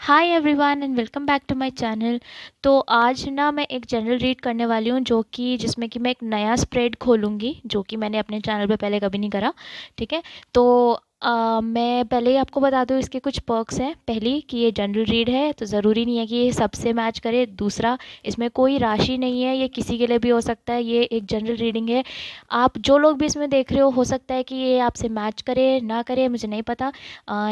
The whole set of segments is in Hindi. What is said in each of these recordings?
Hi everyone and welcome back to my channel. तो आज ना मैं एक जनरल रीड करने वाली हूँ जो कि जिसमें कि मैं एक नया स्प्रेड खोलूँगी जो कि मैंने अपने चैनल पे पहले कभी नहीं करा। ठीक है। तो मैं पहले ही आपको बता दूँ इसके कुछ पर्क्स हैं। पहली कि ये जनरल रीड है तो ज़रूरी नहीं है कि ये सबसे मैच करे। दूसरा, इसमें कोई राशि नहीं है, ये किसी के लिए भी हो सकता है। ये एक जनरल रीडिंग है। आप जो लोग भी इसमें देख रहे हो सकता है कि ये आपसे मैच करे ना करे, मुझे नहीं पता।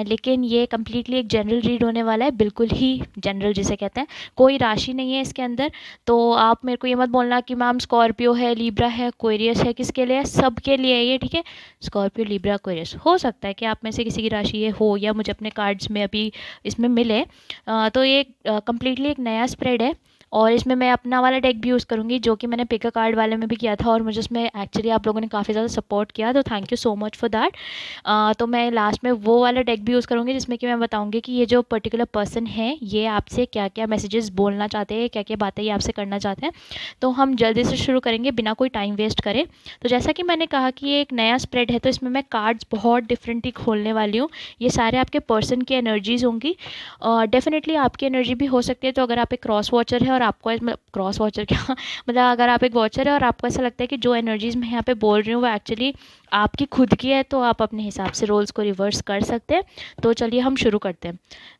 लेकिन ये कम्प्लीटली एक जनरल रीड होने वाला है, बिल्कुल ही जनरल जिसे कहते हैं। कोई राशि नहीं है इसके अंदर। तो आप मेरे को ये मत बोलना कि मैम स्कॉर्पियो है, लिब्रा है, एक्वेरियस है, किसके लिए है? सबके लिए है ये। ठीक है। स्कॉर्पियो, लिब्रा, एक्वेरियस हो सकता है कि आप में से किसी की राशि ये हो या मुझे अपने कार्ड्स में अभी इसमें मिले। तो ये कम्प्लीटली एक नया स्प्रेड है और इसमें मैं अपना वाला डेक भी यूज़ करूँगी जो कि मैंने पिक अ कार्ड वाले में भी किया था और मुझे उसमें एक्चुअली आप लोगों ने काफ़ी ज़्यादा सपोर्ट किया, तो thank you so much for that. तो मैं लास्ट में वो वाला डेक भी यूज़ करूँगी जिसमें कि मैं बताऊँगी कि ये जो पर्टिकुलर पर्सन है ये आपसे क्या क्या मैसेजेस बोलना चाहते हैं, क्या क्या बातें ये आपसे करना चाहते हैं। तो हम जल्दी से शुरू करेंगे बिना कोई टाइम वेस्ट करें। तो जैसा कि मैंने कहा कि ये एक नया स्प्रेड है तो इसमें मैं कार्ड्स बहुत डिफरेंटली खोलने वाली हूँ। ये सारे आपके पर्सन की एनर्जीज़ होंगी। डेफिनेटली आपकी एनर्जी भी हो सकती है। तो अगर आप एक क्रॉस वॉचर है और आपको क्रॉस वॉचर क्या मतलब अगर आप एक वॉचर है और आपको ऐसा लगता है कि जो एनर्जीज़ मैं यहाँ पे बोल रही हूँ वो एक्चुअली आपकी खुद की है तो आप अपने हिसाब से रोल्स को रिवर्स कर सकते हैं। तो चलिए हम शुरू करते हैं।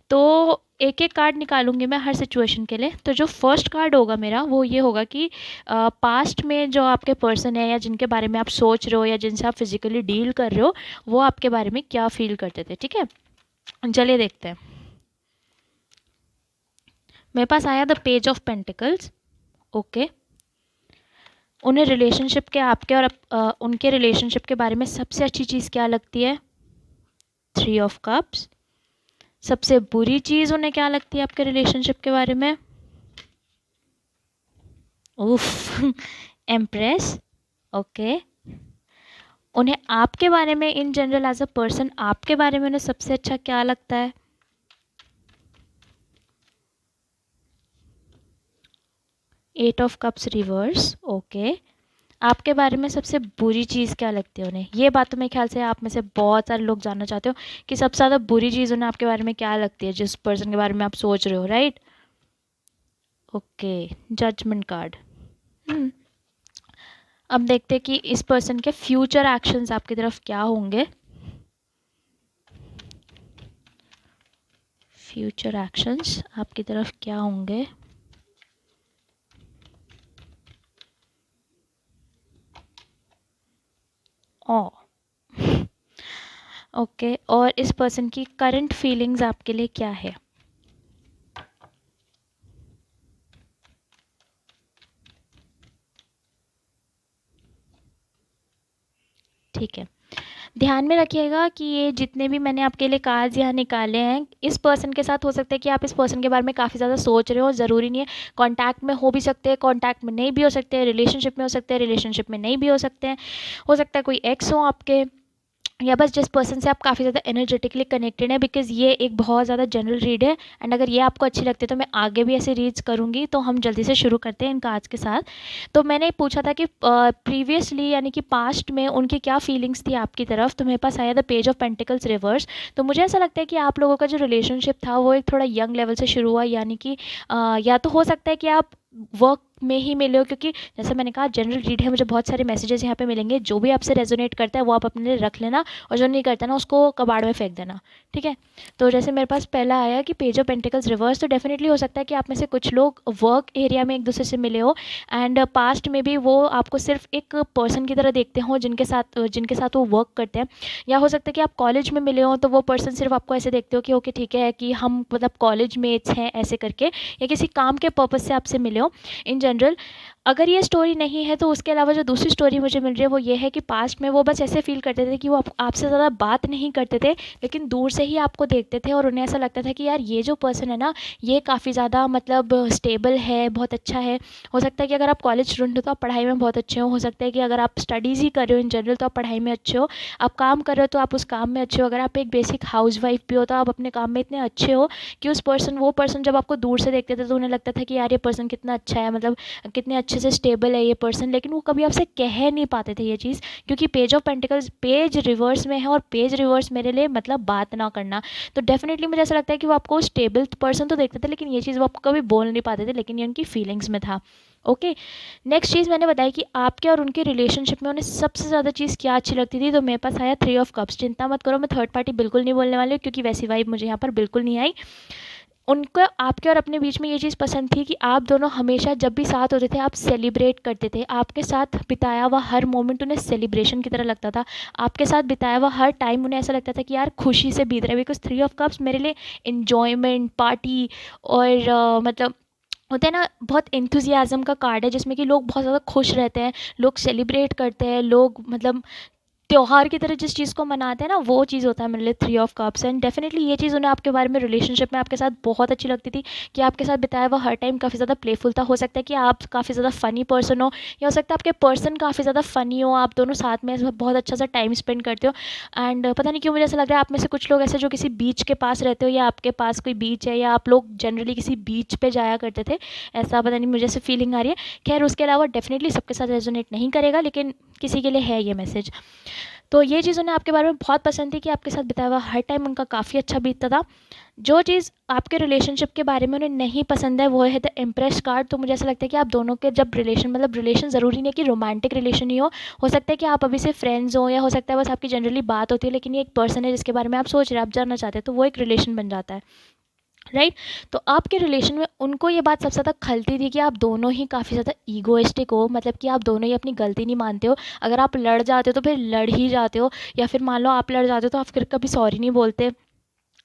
तो एक एक कार्ड निकालूंगी मैं हर सिचुएशन के लिए। तो जो फर्स्ट कार्ड होगा मेरा वो ये होगा कि पास्ट में जो आपके पर्सन है या जिनके बारे में आप सोच रहे हो या जिनसे आप फिजिकली डील कर रहे हो वो आपके बारे में क्या फील करते थे। ठीक है, चलिए देखते हैं। मेरे पास आया the page of pentacles. Okay. उन्हें रिलेशनशिप के आपके और उनके रिलेशनशिप के बारे में सबसे अच्छी चीज़ क्या लगती है? 3 ऑफ कप्स। सबसे बुरी चीज़ उन्हें क्या लगती है आपके रिलेशनशिप के बारे में? उफ एम्प्रेस। ओके। उन्हें आपके बारे में in general as a person आपके बारे में उन्हें सबसे अच्छा क्या लगता है? 8 ऑफ कप्स रिवर्स। ओके। आपके बारे में सबसे बुरी चीज़ क्या लगती है उन्हें? ये बात तो मेरे ख्याल से आप में से बहुत सारे लोग जानना चाहते हो कि सबसे ज़्यादा बुरी चीज़ उन्हें आपके बारे में क्या लगती है जिस पर्सन के बारे में आप सोच रहे हो, राइट? ओके। Judgement card. अब देखते हैं कि इस पर्सन के फ्यूचर एक्शंस आपकी तरफ क्या होंगे। फ्यूचर एक्शंस आपकी तरफ क्या होंगे? ओ ओके। और इस पर्सन की करंट फीलिंग्स आपके लिए क्या है? ठीक है। ध्यान में रखिएगा कि ये जितने भी मैंने आपके लिए कार्ड्स यहाँ निकाले हैं इस पर्सन के साथ हो सकता है कि आप इस पर्सन के बारे में काफ़ी ज़्यादा सोच रहे हो। ज़रूरी नहीं है। कांटेक्ट में हो भी सकते हैं, कांटेक्ट में नहीं भी हो सकते हैं, रिलेशनशिप में हो सकते हैं, रिलेशनशिप में नहीं भी हो सकते हैं। हो सकता है कोई एक्स हो आपके, या बस जिस पर्सन से आप काफ़ी ज़्यादा एनर्जेटिकली कनेक्टेड है। बिकॉज ये एक बहुत ज़्यादा जनरल रीड है एंड अगर ये आपको अच्छी लगती है तो मैं आगे भी ऐसे रीड्स करूँगी। तो हम जल्दी से शुरू करते हैं इन कार्ड्स के साथ। तो मैंने पूछा था कि प्रीवियसली यानी कि पास्ट में उनकी क्या फीलिंग्स थी आपकी तरफ। तो मेरे पास आया the page of pentacles reverse. तो मुझे ऐसा लगता है कि आप लोगों का जो रिलेशनशिप था वो एक थोड़ा यंग लेवल से शुरू हुआ, यानी कि या तो हो सकता है कि आप वर्क में ही मिले हो, क्योंकि जैसे मैंने कहा जनरल रीड है, मुझे बहुत सारे मैसेजेस यहाँ पे मिलेंगे। जो भी आपसे रेजोनेट करता है वो आप अपने लिए रख लेना और जो नहीं करता ना उसको कबाड़ में फेंक देना। ठीक है। तो जैसे मेरे पास पहला आया कि पेज ऑफ पेंटिकल्स रिवर्स, तो डेफिनेटली हो सकता है कि आप में से कुछ लोग वर्क एरिया में एक दूसरे से मिले हो एंड पास्ट में भी वो आपको सिर्फ एक पर्सन की तरह देखते हो जिनके साथ वो वर्क करते हैं। या हो सकता है कि आप कॉलेज में मिले हो तो वो पर्सन सिर्फ आपको ऐसे देखते हो कि ओके ठीक है कि हम मतलब कॉलेज मेट्स हैं ऐसे करके, या किसी काम के पर्पज़ से आपसे मिले हो इन जनरल। अगर ये स्टोरी नहीं है तो उसके अलावा जो दूसरी स्टोरी मुझे मिल रही है वो ये है कि पास्ट में वो बस ऐसे फील करते थे कि वो आपसे ज़्यादा बात नहीं करते थे लेकिन दूर से ही आपको देखते थे और उन्हें ऐसा लगता था कि यार ये जो पर्सन है ना ये काफ़ी ज़्यादा मतलब स्टेबल है, बहुत अच्छा है। हो सकता है कि अगर आप कॉलेज स्टूडेंट हो तो आप पढ़ाई में बहुत अच्छे हो सकता है कि अगर आप स्टडीज़ ही कर रहे हो इन जनरल तो आप पढ़ाई में अच्छे हो, आप काम कर रहे हो तो आप उस काम में अच्छे हो, अगर आप एक बेसिक हाउस वाइफ भी हो तो आप अपने काम में इतने अच्छे हो कि वो पर्सन जब आपको दूर से देखते थे तो उन्हें लगता था कि यार ये पर्सन कितना अच्छा है, मतलब कितने अच्छे अच्छे से स्टेबल है ये पर्सन, लेकिन वो कभी आपसे कह नहीं पाते थे ये चीज़, क्योंकि page of pentacles page reverse में है और पेज रिवर्स मेरे लिए मतलब बात ना करना। तो डेफिनेटली मुझे ऐसा लगता है कि वो आपको स्टेबल पर्सन तो देखते थे, लेकिन ये चीज़ वो आपको कभी बोल नहीं पाते थे, लेकिन ये उनकी फीलिंग्स में था। ओके, नेक्स्ट चीज़ मैंने बताई कि आपके और उनके रिलेशनशिप में उन्हें सबसे ज़्यादा चीज़ क्या अच्छी लगती थी, तो मेरे पास आया 3 ऑफ कप्स। चिंता मत करो, मैं थर्ड पार्टी बिल्कुल नहीं बोलने वाली हूँ, क्योंकि वैसी वाइब मुझे यहाँ पर बिल्कुल नहीं आई। उनको आपके और अपने बीच में ये चीज़ पसंद थी कि आप दोनों हमेशा जब भी साथ होते थे आप सेलिब्रेट करते थे, आपके साथ बिताया हुआ हर मोमेंट उन्हें सेलिब्रेशन की तरह लगता था, आपके साथ बिताया हुआ हर टाइम उन्हें ऐसा लगता था कि यार खुशी से बीत रहा है। बिकॉज 3 ऑफ कप्स मेरे लिए इन्जॉयमेंट, पार्टी और मतलब होता है ना, बहुत एंथुजियाज़म का कार्ड है, जिसमें कि लोग बहुत ज़्यादा खुश रहते हैं, लोग सेलिब्रेट करते हैं, लोग मतलब त्योहार की तरह जिस चीज़ को मनाते हैं ना, वो चीज़ होता है मेरे लिए 3 ऑफ कप्स। एंड डेफिनेटली ये चीज़ उन्हें आपके बारे में रिलेशनशिप में आपके साथ बहुत अच्छी लगती थी, कि आपके साथ बिताया हुआ हर टाइम काफ़ी ज़्यादा प्लेफुल था। हो सकता है कि आप काफ़ी ज़्यादा फ़नी पर्सन हो, या हो सकता है आपके पर्सन काफ़ी ज़्यादा फ़नी हो, आप दोनों साथ में ऐसा बहुत अच्छा सा टाइम स्पेंड करते हो। एंड पता नहीं क्यों मुझे ऐसा लग रहा है आप में से कुछ लोग ऐसे जो किसी बीच के पास रहते हो, या आपके पास कोई बीच है, या आप लोग जनरली किसी बीच पे जाया करते थे, ऐसा पता नहीं मुझे ऐसे फीलिंग आ रही है। खैर उसके अलावा डेफिनेटली सबके साथ रेजोनेट नहीं करेगा, लेकिन किसी के लिए है ये मैसेज। तो ये चीज़ उन्हें आपके बारे में बहुत पसंद थी कि आपके साथ बिताया हुआ हर टाइम उनका काफ़ी अच्छा बीतता था। जो चीज़ आपके रिलेशनशिप के बारे में उन्हें नहीं पसंद है वो है द इम्प्रेस कार्ड। तो मुझे ऐसा लगता है कि आप दोनों के जब रिलेशन, मतलब रिलेशन ज़रूरी नहीं है कि रोमांटिक रिलेशन ही हो सकता है कि आप अभी से फ्रेंड्स हो, या हो सकता है बस आपकी जनरली बात होती है, लेकिन ये एक पर्सन है जिसके बारे में आप सोच रहे हैं, आप जानना चाहते हैं, तो वो एक रिलेशन बन जाता है, राइट। तो आपके रिलेशन में उनको ये बात सबसे ज़्यादा खलती थी कि आप दोनों ही काफ़ी ज़्यादा ईगोइस्टिक हो, मतलब कि आप दोनों ही अपनी गलती नहीं मानते हो। अगर आप लड़ जाते हो तो फिर लड़ ही जाते हो, या फिर मान लो आप लड़ जाते हो तो आप फिर कभी सॉरी नहीं बोलते।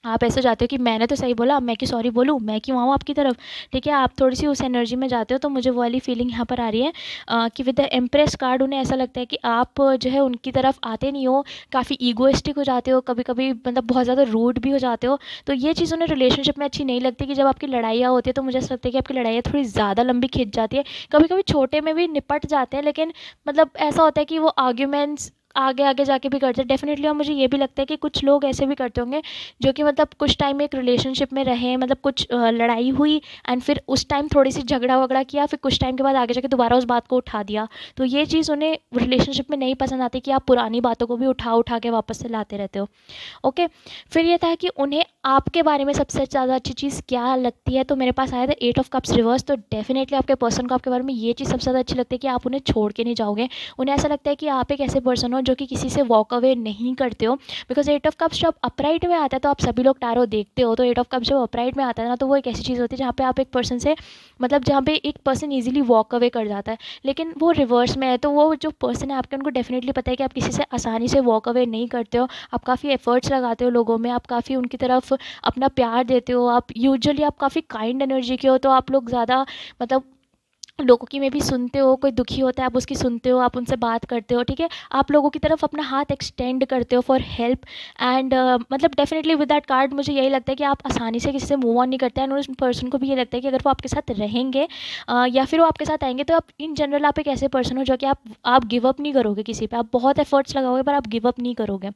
आप ऐसे जाते हो कि मैंने तो सही बोला, अब मैं क्यों सॉरी बोलूँ, मैं क्यों आऊँ आपकी तरफ, ठीक है। आप थोड़ी सी उस एनर्जी में जाते हो, तो मुझे वो वाली फीलिंग यहाँ पर आ रही है कि विद द एम्प्रेस कार्ड उन्हें ऐसा लगता है कि आप जो है उनकी तरफ आते नहीं हो, काफ़ी ईगोइस्टिक हो जाते हो, कभी कभी मतलब बहुत ज़्यादा रूड भी हो जाते हो। तो ये चीज़ उन्हें रिलेशनशिप में अच्छी नहीं लगती, कि जब आपकी लड़ाइयाँ होती है तो मुझे ऐसा लगता है कि आपकी लड़ाइयाँ थोड़ी ज़्यादा लंबी खिंच जाती है। कभी कभी छोटे में भी निपट जाते हैं, लेकिन मतलब ऐसा होता है कि वो आर्ग्यूमेंट्स आगे आगे जाके भी करते हैं डेफिनेटली। और मुझे ये भी लगता है कि कुछ लोग ऐसे भी करते होंगे जो कि मतलब कुछ टाइम एक रिलेशनशिप में रहे, मतलब कुछ लड़ाई हुई एंड फिर उस टाइम थोड़ी सी झगड़ा वगड़ा किया, फिर कुछ टाइम के बाद आगे जाके दोबारा उस बात को उठा दिया। तो ये चीज़ उन्हें रिलेशनशिप में नहीं पसंद आती, कि आप पुरानी बातों को भी उठा उठा के वापस से लाते रहते हो। ओके, फिर ये था कि उन्हें आपके बारे में सबसे ज़्यादा अच्छी चीज़ क्या लगती है, तो मेरे पास आया था 8 ऑफ कप्स रिवर्स। तो डेफिनेटली आपके पर्सन को आपके बारे में ये चीज़ सबसे ज़्यादा अच्छी लगती है कि आप उन्हें छोड़ के नहीं जाओगे। उन्हें ऐसा लगता है कि आप एक ऐसे पर्सन हो जो कि किसी से वॉक अवे नहीं करते हो। बिकॉज 8 ऑफ कप्स जब अपराइट में आता है, तो आप सभी लोग टैरो देखते हो, तो 8 ऑफ कप्स जब अपराइट में आता है ना, तो वो एक ऐसी चीज़ होती है जहाँ पे आप एक पर्सन से, मतलब जहाँ पे एक पर्सन ईजिली वॉक अवे कर जाता है। लेकिन वो रिवर्स में है, तो वो जो पर्सन है आपके, उनको डेफिनेटली पता है कि आप किसी से आसानी से वॉक अवे नहीं करते हो, आप काफ़ी एफर्ट्स लगाते हो लोगों में, आप काफ़ी उनकी तरफ अपना प्यार देते हो, आप यूजुअली आप काफ़ी काइंड एनर्जी के हो, तो आप लोग ज़्यादा मतलब लोगों की में भी सुनते हो, कोई दुखी होता है आप उसकी सुनते हो, आप उनसे बात करते हो, ठीक है। आप लोगों की तरफ अपना हाथ एक्सटेंड करते हो फॉर हेल्प। एंड मतलब डेफिनेटली विद दैट कार्ड मुझे यही लगता है कि आप आसानी से किसी से मूव ऑन नहीं करते हैं। एंड उस पर्सन को भी ये लगता है कि अगर वो आपके साथ रहेंगे या फिर वो आपके साथ आएंगे, तो आप इन जनरल आप एक ऐसे पर्सन हो जो कि आप गिव अप नहीं करोगे किसी पे, आप बहुत एफर्ट्स लगाओगे पर आप गिव अप नहीं करोगे,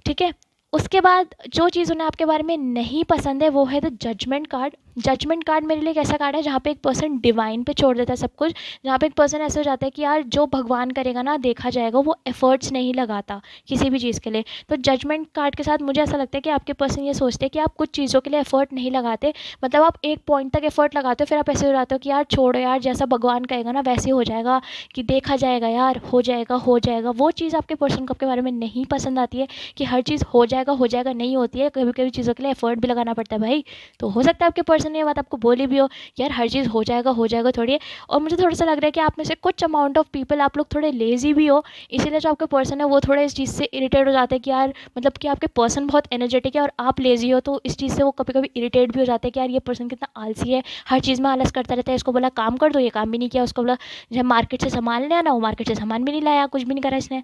ठीक है। उसके बाद जो चीज़ उन्हें आपके बारे में नहीं पसंद है वो है the judgement card. Judgement card मेरे लिए एक ऐसा कार्ड है जहाँ पे एक पर्सन डिवाइन पे छोड़ देता है सब कुछ, जहाँ पे एक पर्सन ऐसे हो जाता है कि यार जो भगवान करेगा ना देखा जाएगा, वो एफर्ट्स नहीं लगाता किसी भी चीज़ के लिए। तो जजमेंट कार्ड के साथ मुझे ऐसा लगता है कि आपके पर्सन ये सोचते हैं कि आप कुछ चीज़ों के लिए एफर्ट नहीं लगाते, मतलब आप एक पॉइंट तक एफर्ट लगाते हो, फिर आप ऐसे हो जाते हो कि यार छोड़ो यार, जैसा भगवान कहेगा ना वैसे हो जाएगा, कि देखा जाएगा यार, हो जाएगा हो जाएगा। वो चीज़ आपके पर्सन को आपके बारे में नहीं पसंद आती है, कि हर चीज़ हो जाएगा नहीं होती है, कभी कभी चीज़ों के लिए एफर्ट भी लगाना पड़ता है भाई। तो हो सकता है आपके पर्सन ने ये बात आपको बोली भी हो, यार हर चीज़ हो जाएगा थोड़ी है। और मुझे थोड़ा सा लग रहा है कि आप में से कुछ अमाउंट ऑफ पीपल आप लोग थोड़े लेजी भी हो, इसीलिए जो आपके पर्सन है वो थोड़े इस चीज़ से इरिटेट हो जाते हैं कि यार, मतलब कि आपके पर्सन बहुत एनर्जेटिक है और आप लेजी हो, तो इस चीज़ से वो कभी कभी इरिटेट भी हो जाते हैं कि यार ये पर्सन कितना आलसी है, हर चीज़ में आलस करता रहता है, इसको बोला काम कर दो ये काम भी नहीं किया, उसको बोला जब मार्केट से सामान ले आना, वो मार्केट से सामान भी नहीं लाया, कुछ भी नहीं करा इसने।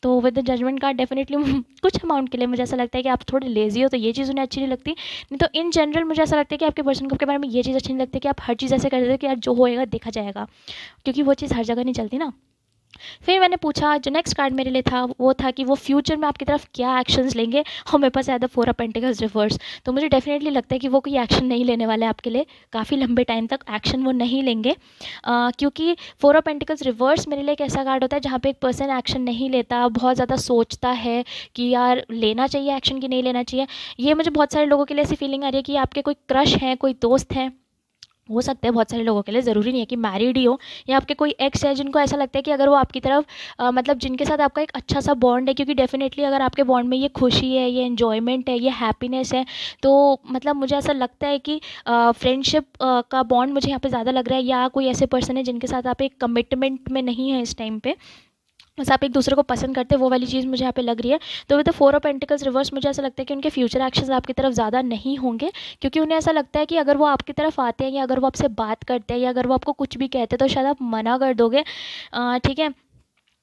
तो with the judgement card definitely कुछ अमाउंट के लिए मुझे ऐसा लगता है कि आप थोड़े लेजी हो, तो ये चीज़ उन्हें अच्छी नहीं लगती। नहीं तो इन जनरल मुझे ऐसा लगता है कि आपके पर्सन को आपके बारे में ये चीज़ अच्छी नहीं लगती कि आप हर चीज़ ऐसे कर देते हो कि यार जो होएगा देखा जाएगा, क्योंकि वो चीज़ हर जगह नहीं चलती ना। फिर मैंने पूछा, जो नेक्स्ट कार्ड मेरे लिए था वो था कि वो फ्यूचर में आपकी तरफ क्या एक्शंस लेंगे, और मेरे पास आया था 4 ऑफ पेंटिकल्स रिवर्स। तो मुझे डेफिनेटली लगता है कि वो कोई एक्शन नहीं लेने वाले आपके लिए, काफ़ी लंबे टाइम तक एक्शन वो नहीं लेंगे, क्योंकि 4 ऑफ पेंटिकल्स रिवर्स मेरे लिए एक ऐसा कार्ड होता है जहाँ पे एक पर्सन एक्शन नहीं लेता, बहुत ज़्यादा सोचता है कि यार लेना चाहिए एक्शन कि नहीं लेना चाहिए। ये मुझे बहुत सारे लोगों के लिए ऐसी फीलिंग आ रही है कि आपके कोई क्रश हैं, कोई दोस्त हैं, हो सकता है बहुत सारे लोगों के लिए, ज़रूरी नहीं है कि मैरिड ही हो, या आपके कोई एक्स है जिनको ऐसा लगता है कि अगर वो आपकी तरफ मतलब जिनके साथ आपका एक अच्छा सा बॉन्ड है, क्योंकि डेफिनेटली अगर आपके बॉन्ड में ये खुशी है, ये एन्जॉयमेंट है, ये हैप्पीनेस है, तो मतलब मुझे ऐसा लगता है कि फ्रेंडशिप का बॉन्ड मुझे यहाँ पे ज़्यादा लग रहा है, या कोई ऐसे पर्सन है जिनके साथ आप एक कमिटमेंट में नहीं है इस टाइम पे, बस आप एक दूसरे को पसंद करते हैं, वो वाली चीज़ मुझे यहाँ पे लग रही है। तो with the 4 of pentacles reverse मुझे ऐसा लगता है कि उनके फ्यूचर एक्शंस आपकी तरफ ज़्यादा नहीं होंगे, क्योंकि उन्हें ऐसा लगता है कि अगर वो आपकी तरफ आते हैं, या अगर वो आपसे बात करते हैं, या अगर वो आपको कुछ भी कहते हैं, तो शायद आप मना कर दोगे, ठीक है।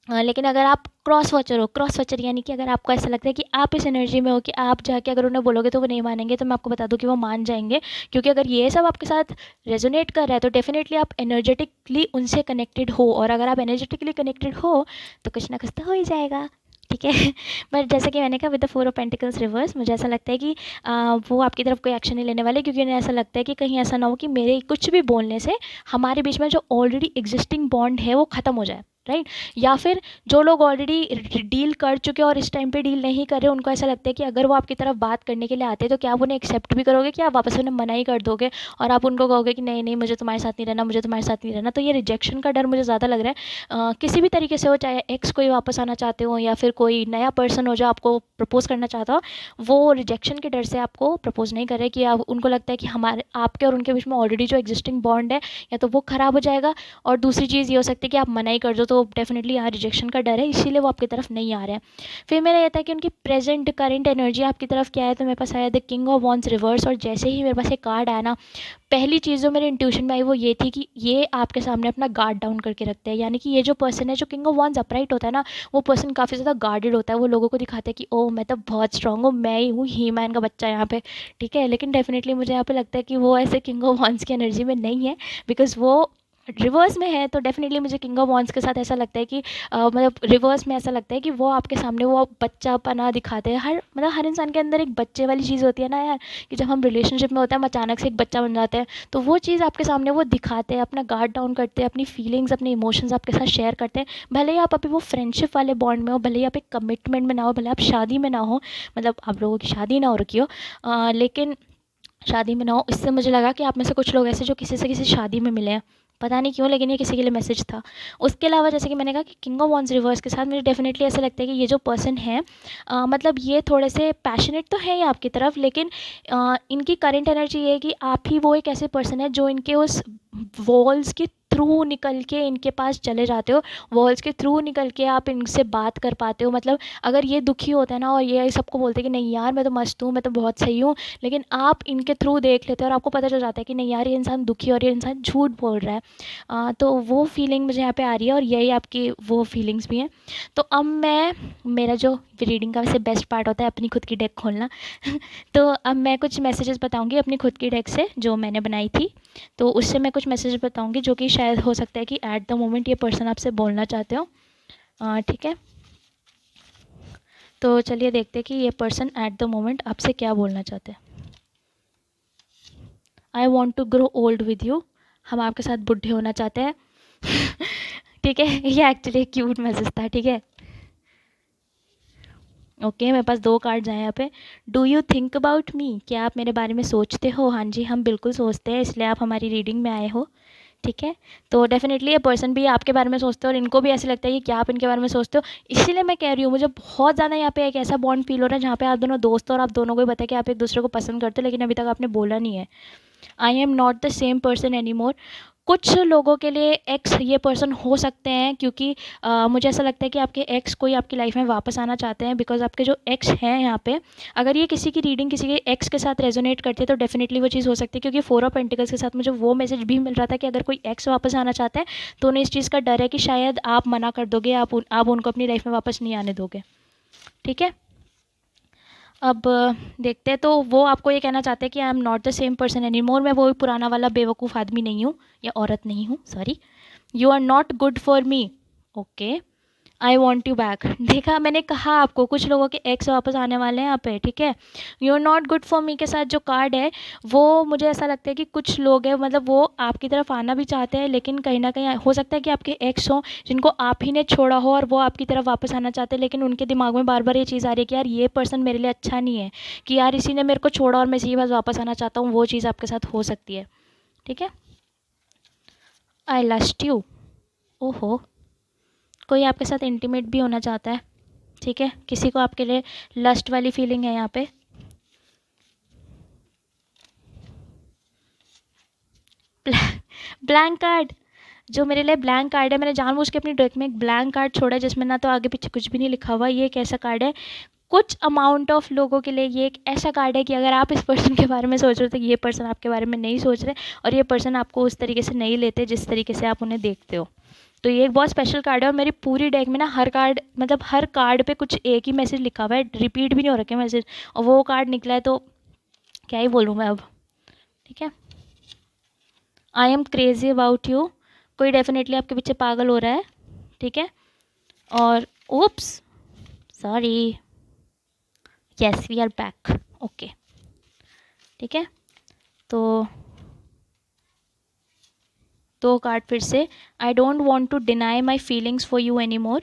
लेकिन अगर आप क्रॉस वॉचर हो, क्रॉस वॉचर यानी कि अगर आपको ऐसा लगता है कि आप इस एनर्जी में हो कि आप जाके अगर उन्हें बोलोगे तो वो नहीं मानेंगे, तो मैं आपको बता दूं कि वो मान जाएंगे, क्योंकि अगर ये सब आपके साथ रेजोनेट कर रहा है तो डेफिनेटली आप एनर्जेटिकली उनसे कनेक्टेड हो, और अगर आप एनर्जेटिकली कनेक्टेड हो तो कुछ ना कुछ तो हो ही जाएगा, ठीक है। बट जैसे कि मैंने कहा, with the 4 of pentacles reverse मुझे ऐसा लगता है कि वो आपकी तरफ कोई एक्शन नहीं लेने वाले, क्योंकि उन्हें ऐसा लगता है कि कहीं ऐसा ना हो कि मेरे कुछ भी बोलने से हमारे बीच में जो ऑलरेडी एग्जिस्टिंग बॉन्ड है वो ख़त्म हो जाए, राइट। या फिर जो लोग ऑलरेडी डील कर चुके हैं और इस टाइम पे डील नहीं कर रहे, उनको ऐसा लगता है कि अगर वो आपकी तरफ बात करने के लिए आते हैं तो क्या आप उन्हें एक्सेप्ट भी करोगे, कि आप वापस उन्हें मना ही कर दोगे और आप उनको कहोगे कि नहीं नहीं मुझे तुम्हारे साथ नहीं रहना, मुझे तुम्हारे साथ नहीं रहना। तो ये रिजेक्शन का डर मुझे ज़्यादा लग रहा है, किसी भी तरीके से हो, चाहे एक्स कोई वापस आना चाहते हो, या फिर कोई नया पर्सन हो जो आपको प्रपोज करना चाहता हो, वो रिजेक्शन के डर से आपको प्रपोज नहीं कर रहे, कि आप उनको लगता है कि हमारे आपके और उनके बीच में ऑलरेडी जो एग्जिस्टिंग बॉन्ड है या तो वो ख़राब हो जाएगा, और दूसरी चीज़ ये हो सकती है कि आप मना ही कर दो, तो डेफिनेटली यहाँ रिजेक्शन का डर है, इसीलिए वो आपकी तरफ नहीं आ रहे हैं। फिर मेरा ये था कि उनकी प्रेजेंट करंट एनर्जी आपकी तरफ क्या है, तो मेरे पास आया the king of wands reverse, और जैसे ही मेरे पास एक कार्ड आया ना, पहली चीज़ जो मेरे इंट्यूशन में आई वो ये थी कि ये आपके सामने अपना गार्ड डाउन करके रखते हैं, यानी कि ये जो पर्सन है, जो किंग ऑफ वॉन्स अपराइट होता है ना, वो पर्सन काफ़ी ज़्यादा गार्डेड होता है, वो लोगों को दिखाता है कि ओ मैं तो बहुत स्ट्रांग हूँ, मैं ही हूँ ही मैन का बच्चा यहाँ पे, ठीक है। लेकिन डेफिनेटली मुझे यहाँ पे लगता है कि वो ऐसे किंग ऑफ वॉन्स की एनर्जी में नहीं है, बिकॉज वो रिवर्स में है। तो डेफिनेटली मुझे किंग ऑफ वॉन्स के साथ ऐसा लगता है कि मतलब रिवर्स में ऐसा लगता है कि वो आपके सामने वो बच्चापना दिखाते हैं, हर मतलब हर इंसान के अंदर एक बच्चे वाली चीज़ होती है ना यार, कि जब हम रिलेशनशिप में होते हैं हम अचानक से एक बच्चा बन जाते हैं, तो वो चीज़ आपके सामने वो दिखाते हैं, अपना गार्ड डाउन करते हैं, अपनी फीलिंग्स अपने इमोशंस आपके साथ शेयर करते हैं, भले ही आप अभी वो फ्रेंडशिप वाले बॉन्ड में हो, भले ही आप एक कमिटमेंट में ना हो, भले आप शादी में ना हो, मतलब आप लोगों की शादी ना हो रखी हो, लेकिन शादी में ना हो, इससे मुझे लगा कि आप में से कुछ लोग ऐसे जो किसी से किसी शादी में मिले हैं, पता नहीं क्यों, लेकिन ये किसी के लिए मैसेज था। उसके अलावा जैसे कि मैंने कहा कि किंग ऑफ वॉन्स रिवर्स के साथ मुझे डेफिनेटली ऐसा लगता है कि ये जो पर्सन है, मतलब ये थोड़े से पैशनेट तो है ही आपकी तरफ, लेकिन इनकी करंट एनर्जी ये है कि आप ही वो एक ऐसे पर्सन है जो इनके उस वॉल्स के थ्रू निकल के इनके पास चले जाते हो, वॉल्स के थ्रू निकल के आप इनसे बात कर पाते हो। मतलब अगर ये दुखी होता है ना और ये सबको बोलते हैं कि नहीं यार मैं तो मस्त हूँ, मैं तो बहुत सही हूँ, लेकिन आप इनके थ्रू देख लेते हो और आपको पता चल जाता है कि नहीं यार ये इंसान दुखी है और ये इंसान झूठ बोल रहा है। तो वो फीलिंग मुझे यहाँ पे आ रही है, और यही आपकी वो फीलिंग्स भी हैं। तो अब मैं, मेरा जो रीडिंग का वैसे बेस्ट पार्ट होता है अपनी खुद की डेक खोलना तो अब मैं कुछ मैसेजेस बताऊँगी अपनी खुद की डेक से जो मैंने बनाई थी, तो उससे मैं कुछ मैसेज बताऊंगी जो कि शायद हो सकता है कि एट द मोमेंट ये पर्सन आपसे बोलना चाहते हो, ठीक है। तो चलिए देखते हैं कि ये पर्सन एट द मोमेंट आपसे क्या बोलना चाहते हैं। I want to grow old with you, हम आपके साथ बुढ़े होना चाहते हैं ठीक है, ये एक्चुअली क्यूट मैसेज था, ठीक है। ओके मेरे पास 2 कार्ड्स आए यहाँ पे। Do you think about me, क्या आप मेरे बारे में सोचते हो? हाँ जी हम बिल्कुल सोचते हैं, इसलिए आप हमारी रीडिंग में आए हो, ठीक है। तो डेफिनेटली ये पर्सन भी आपके बारे में सोचते हो और इनको भी ऐसे लगता है कि क्या आप इनके बारे में सोचते हो, इसीलिए मैं कह रही हूँ मुझे बहुत ज़्यादा यहाँ पे एक ऐसा बॉन्ड फील हो रहा है जहाँ पे आप दोनों दोस्त हो और आप दोनों को ही पता है कि आप एक दूसरे को पसंद करते हो, लेकिन अभी तक आपने बोला नहीं है। I am not the same person any more, कुछ लोगों के लिए एक्स ये पर्सन हो सकते हैं, क्योंकि मुझे ऐसा लगता है कि आपके एक्स कोई आपकी लाइफ में वापस आना चाहते हैं, बिकॉज आपके जो एक्स हैं यहाँ पे, अगर ये किसी की रीडिंग किसी के एक्स के साथ रेजोनेट करती है तो डेफिनेटली वो चीज़ हो सकती है, क्योंकि 4 ऑफ पेंटिकल्स के साथ मुझे वो मैसेज भी मिल रहा था कि अगर कोई एक्स वापस आना चाहता है तो उन्हें इस चीज़ का डर है कि शायद आप मना कर दोगे, आप उनको अपनी लाइफ में वापस नहीं आने दोगे, ठीक है। अब देखते हैं, तो वो आपको ये कहना चाहते हैं कि I am not the same person any more, मैं वो पुराना वाला बेवकूफ़ आदमी नहीं हूँ या औरत नहीं हूँ, sorry. You are not good for me, okay. I want you back. देखा, मैंने कहा आपको कुछ लोगों के एक्स वापस आने वाले हैं यहाँ पे, ठीक है। You are not good for me के साथ जो कार्ड है वो मुझे ऐसा लगता है कि कुछ लोग हैं, मतलब वो आपकी तरफ आना भी चाहते हैं, लेकिन कहीं ना कहीं हो सकता है कि आपके एक्स हों जिनको आप ही ने छोड़ा हो और वो आपकी तरफ वापस आना चाहते हैं, लेकिन उनके दिमाग में बार बार ये चीज़ आ रही है कि यार ये पर्सन मेरे लिए अच्छा नहीं है, कि यार इसी ने मेरे को छोड़ा और मैं इसी के पास वापस आना चाहता हूँ। वो चीज़ आपके साथ हो सकती है, ठीक है। आई लस्ट यू। ओहो, कोई आपके साथ इंटीमेट भी होना चाहता है, ठीक है। किसी को आपके लिए लस्ट वाली फीलिंग है यहाँ पे। ब्लैंक कार्ड, जो मेरे लिए ब्लैंक कार्ड है, मैंने जानबूझ के अपनी डेक में एक ब्लैंक कार्ड छोड़ा है जिसमें ना तो आगे पीछे कुछ भी नहीं लिखा हुआ। ये एक ऐसा कार्ड है, कुछ अमाउंट ऑफ लोगों के लिए ये एक ऐसा कार्ड है कि अगर आप इस पर्सन के बारे में सोच रहे हो तो ये पर्सन आपके बारे में नहीं सोच रहे, और ये पर्सन आपको उस तरीके से नहीं लेते जिस तरीके से आप उन्हें देखते हो। तो ये एक बहुत स्पेशल कार्ड है, और मेरी पूरी डेक में ना हर कार्ड, मतलब हर कार्ड पे कुछ एक ही मैसेज लिखा हुआ है, रिपीट भी नहीं हो रखे मैसेज, और वो कार्ड निकला है तो क्या ही बोलूँ मैं अब, ठीक है। I am crazy about you, कोई डेफिनेटली आपके पीछे पागल हो रहा है, ठीक है। और oops, sorry, yes we are back, okay, ठीक है। तो दो कार्ड फिर से, I don't want to deny my feelings for you any more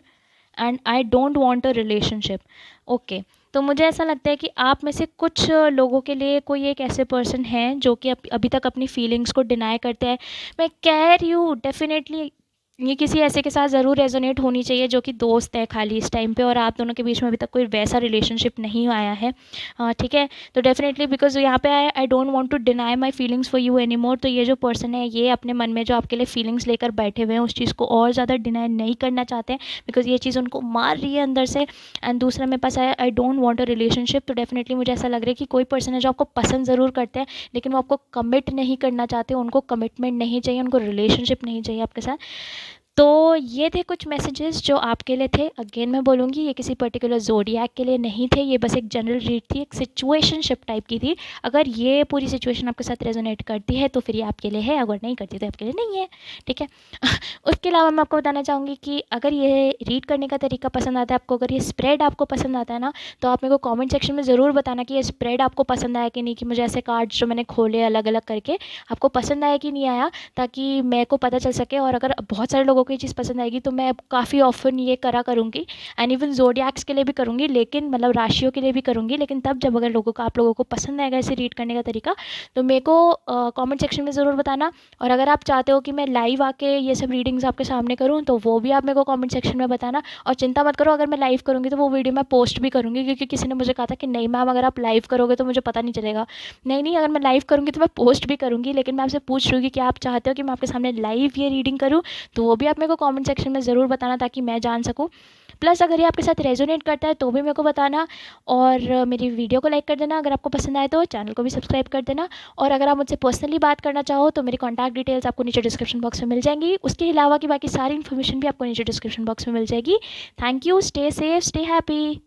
and I don't want a relationship. Okay, तो मुझे ऐसा लगता है कि आप में से कुछ लोगों के लिए कोई एक ऐसे पर्सन हैं जो कि अभी तक अपनी फीलिंग्स को डिनाई करते हैं। मैं कह रही हूँ डेफिनेटली ये किसी ऐसे के साथ ज़रूर रेजोनेट होनी चाहिए जो कि दोस्त है खाली इस टाइम पे, और आप दोनों के बीच में अभी तक कोई वैसा रिलेशनशिप नहीं आया है, ठीक है। तो डेफिनेटली बिकॉज यहाँ पे आया I don't want to deny my feelings for you any more, तो ये जो पर्सन है ये अपने मन में जो आपके लिए फीलिंग्स लेकर बैठे हुए हैं उस चीज़ को और ज़्यादा डिनाई नहीं करना चाहते हैं, बिकॉज ये चीज़ उनको मार रही है अंदर से। एंड दूसरा मेरे पास आया I don't want a relationship, तो डेफिनेटली मुझे ऐसा लग रहा है कि कोई पर्सन है जो आपको पसंद ज़रूर करते हैं लेकिन वो आपको कमिट नहीं करना चाहते, उनको कमिटमेंट नहीं चाहिए, उनको रिलेशनशिप नहीं चाहिए आपके साथ। तो ये थे कुछ मैसेजेस जो आपके लिए थे। अगेन मैं बोलूँगी ये किसी पर्टिकुलर ज़ोडिएक के लिए नहीं थे, ये बस एक जनरल रीड थी, एक सिचुएशनशिप टाइप की थी। अगर ये पूरी सिचुएशन आपके साथ रेजोनेट करती है तो फिर ये आपके लिए है, अगर नहीं करती तो आपके लिए नहीं है, ठीक है। उसके अलावा मैं आपको बताना चाहूँगी कि अगर ये रीड करने का तरीका पसंद आता है आपको, अगर ये स्प्रेड आपको पसंद आता है ना, तो आप मेरे को कॉमेंट सेक्शन में ज़रूर बताना कि ये स्प्रेड आपको पसंद आया कि नहीं, कि मुझे ऐसे कार्ड्स जो मैंने खोले अलग अलग करके आपको पसंद आया कि नहीं आया, ताकि मेरे को पता चल सके। और अगर बहुत सारे लोगों को ये चीज़ पसंद आएगी तो मैं काफ़ी ऑफन ये करूँगी, एंड इवन ज़ोडिएक्स के लिए भी करूँगी, लेकिन मतलब राशियों के लिए भी करूँगी, लेकिन तब जब अगर आप लोगों को पसंद आएगा इसे रीड करने का तरीका, तो मेरे को कमेंट सेक्शन में ज़रूर बताना। और अगर आप चाहते हो कि मैं लाइव आके ये सब रीडिंग्स आपके सामने करूँ तो वो भी आप मेरे को कमेंट सेक्शन में बताना। और चिंता मत करो, अगर मैं लाइव करूँगी तो वो वीडियो मैं पोस्ट भी करूँगी, क्योंकि किसी ने मुझे कहा था कि नहीं मैम अगर आप लाइव करोगे तो मुझे पता नहीं चलेगा। नहीं, अगर मैं लाइव करूँगी तो मैं पोस्ट भी करूँगी, लेकिन मैं आपसे पूछ रही हूँ कि आप चाहते हो कि मैं आपके सामने लाइव ये रीडिंग करूँ, तो वो भी आप मेरे को कमेंट सेक्शन में ज़रूर बताना ताकि मैं जान सकूँ। प्लस अगर ये आपके साथ रेजोनेट करता है तो भी मेरे को बताना, और मेरी वीडियो को लाइक कर देना अगर आपको पसंद आए, तो चैनल को भी सब्सक्राइब कर देना। और अगर आप मुझसे पर्सनली बात करना चाहो तो मेरी कॉन्टैक्ट डिटेल्स आपको नीचे डिस्क्रिप्शन बॉक्स में मिल जाएंगी, उसके अलावा की बाकी सारी इन्फॉर्मेशन भी आपको नीचे डिस्क्रिप्शन बॉक्स में मिल जाएगी। Thank you, stay safe, stay happy.